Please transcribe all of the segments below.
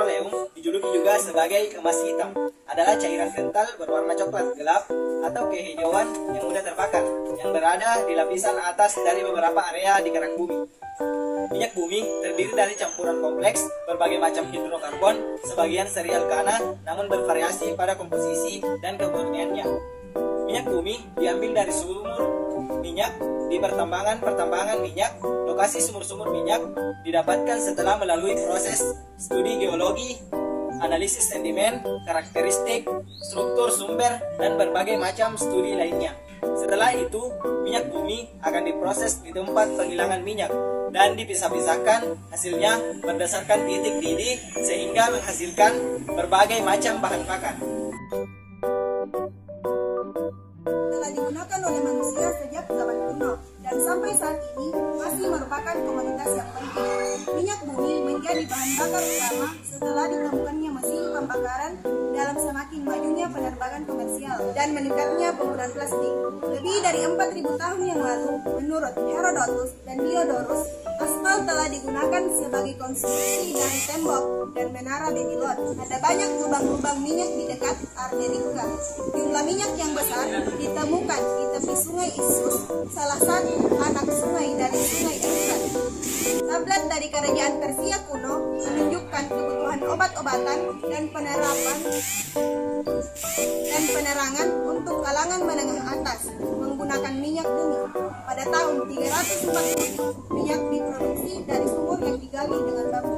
petroleum, dijuluki juga sebagai emas hitam, adalah cairan kental berwarna coklat gelap atau kehijauan yang mudah terbakar, yang berada di lapisan atas dari beberapa area di kerang bumi. Minyak bumi terdiri dari campuran kompleks berbagai macam hidrokarbon, sebagian seri alkana, namun bervariasi pada komposisi dan kemurniannya. Minyak bumi diambil dari sumur minyak di pertambangan minyak. Lokasi sumur-sumur minyak didapatkan setelah melalui proses studi geologi, analisis sedimen, karakteristik, struktur sumber, dan berbagai macam studi lainnya. Setelah itu, minyak bumi akan diproses di tempat penghilangan minyak dan dipisah-pisahkan hasilnya berdasarkan titik didih sehingga menghasilkan berbagai macam bahan bakar. Telah digunakan oleh manusia sejak zaman kuno dan sampai saat ini masih merupakan komoditas yang penting. Minyak bumi menjadi bahan bakar utama setelah ditemukannya mesin pembakaran dalam semakin majunya penerbangan komersial dan meningkatnya penggunaan plastik. Lebih dari 4.000 tahun yang lalu, menurut Herodotus dan Diodorus, aspal telah digunakan sebagai konstruksi dari tembok dan menara Babylon. Ada banyak lubang-lubang minyak di dekat Arderyka. Jumlah minyak yang besar ditemukan di tepi sungai Isus, salah satu anak sungai dari sungai Efrat. Tablet dari kerajaan Persia kuno menunjukkan kebutuhan obat-obatan dan penerangan untuk kalangan menengah atas menggunakan minyak bumi. Pada tahun 340, minyak diproduksi dari sumur yang digali dengan bambu.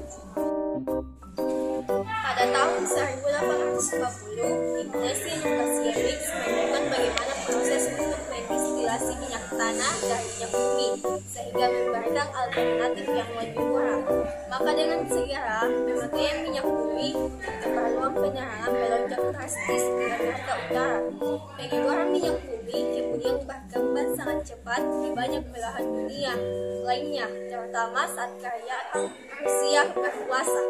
Pada tahun 1850, Ignasi Lukasiewicz menemukan bagaimana proses untuk mendistilasi minyak tanah dari minyak bumi sehingga memberikan alternatif yang lebih murah. Maka dengan segera pemakaian minyak bumi untuk keperluan penerangan melonjak drastis di Amerika Utara. Pengeluaran minyak bumi kemudian berkembang sangat cepat di banyak belahan dunia lainnya, terutama saat kerajaan Rusia berkuasa.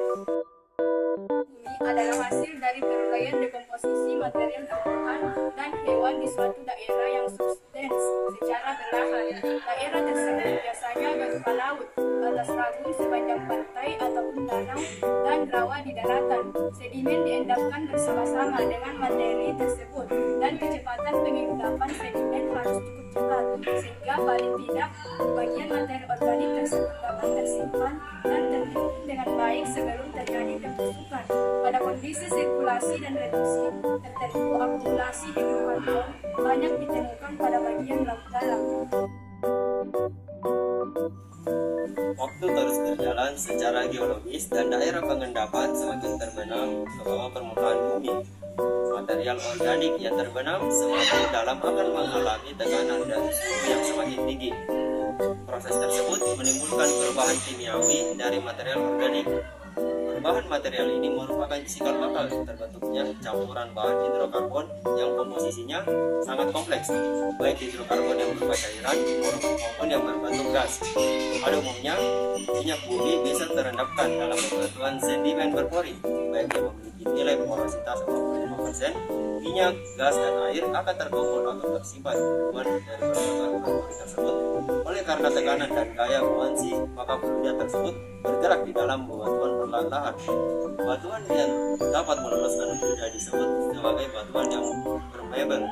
Adalah hasil dari berbagai dekomposisi material tumbuhan dan hewan di suatu daerah yang subsistens secara berlahan. Daerah tersebut biasanya berupa laut, batas laut sepanjang pantai ataupun danau, dan rawa di daratan. Sedimen diendapkan bersama-sama dengan materi tersebut dan kecepatan penggendapan sedimen harus cukup cepat sehingga paling tidak bagian materi organik tersebut dapat tersimpan dan terhimpun dengan baik sebelum terjadi pembusukan. Pada kondisi sirkulasi dan reduksi, tertentu akumulasi hidrokarbon banyak ditemukan pada bagian laut dalam. Waktu terus berjalan secara geologis dan daerah pengendapan semakin terbenam ke bawah permukaan bumi. Material organik yang terbenam semakin dalam akan mengalami tekanan dan suhu yang semakin tinggi. Proses tersebut menimbulkan perubahan kimiawi dari material organik. Perubahan material ini merupakan cikal bakal terbentuknya campuran bahan hidrokarbon yang komposisinya sangat kompleks, baik hidrokarbon yang berupa cairan maupun yang berbentuk gas. Pada umumnya, minyak bumi bisa terendapkan dalam bebatuan sedimen berpori, baik yang memiliki nilai porositas 45%. Minyak, gas, dan air akan terkumpul atau tersimpan dari bebatuan berpori tersebut. Oleh karena tekanan dan gaya buoyansi, maka fluida tersebut bergerak di dalam bebatuan perlahan-lahan. Batuan yang dapat meloloskan fluida disebut sebagai batuan yang permeable.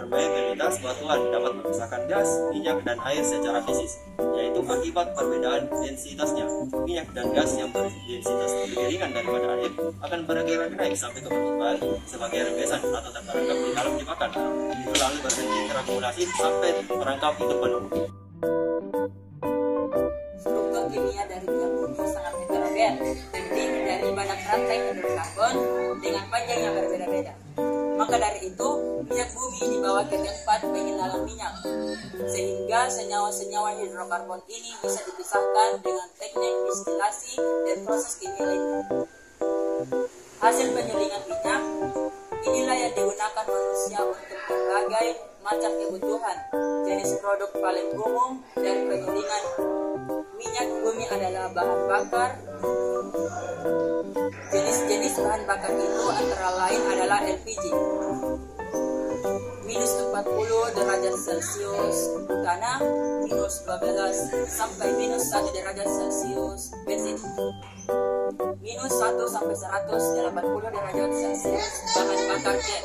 Permeabilitas batuan dapat memisahkan gas, minyak, dan air secara fisis, yaitu akibat perbedaan densitasnya. Minyak dan gas yang berdensitas lebih ringan daripada air akan bergerak naik sampai ke permukaan sebagai rembesan atau terperangkap di dalam jebakan, lalu berhenti terakumulasi sampai perangkap itu penuh. Struktur kimia dari minyak bumi sangat heterogen, terdiri dari banyak rantai hidrokarbon dengan panjang yang berbeda-beda. Maka dari itu, minyak bumi dibawa ke tempat penghilangan minyak, sehingga senyawa-senyawa hidrokarbon ini bisa dipisahkan dengan teknik distilasi dan proses kimia lainnya. Hasil penyulingan minyak inilah yang digunakan manusia untuk berbagai macam kebutuhan. Jenis produk paling umum dari penyulingan minyak bumi adalah bahan bakar. Jenis-jenis bahan bakar itu antara lain adalah LPG, minus 40 derajat Celcius butana, minus 12 sampai minus 1 derajat Celcius bensin, minus minus 1 sampai 180 derajat Celcius bahan bakar jet,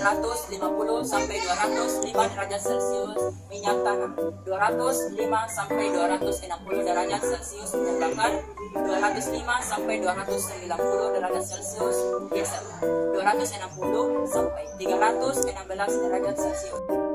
150 sampai 205 derajat Celcius minyak tanah, 205 sampai 260 derajat Celcius minyak bakar, 205 sampai 290 derajat Celcius diesel, 260 sampai 316 derajat Celcius.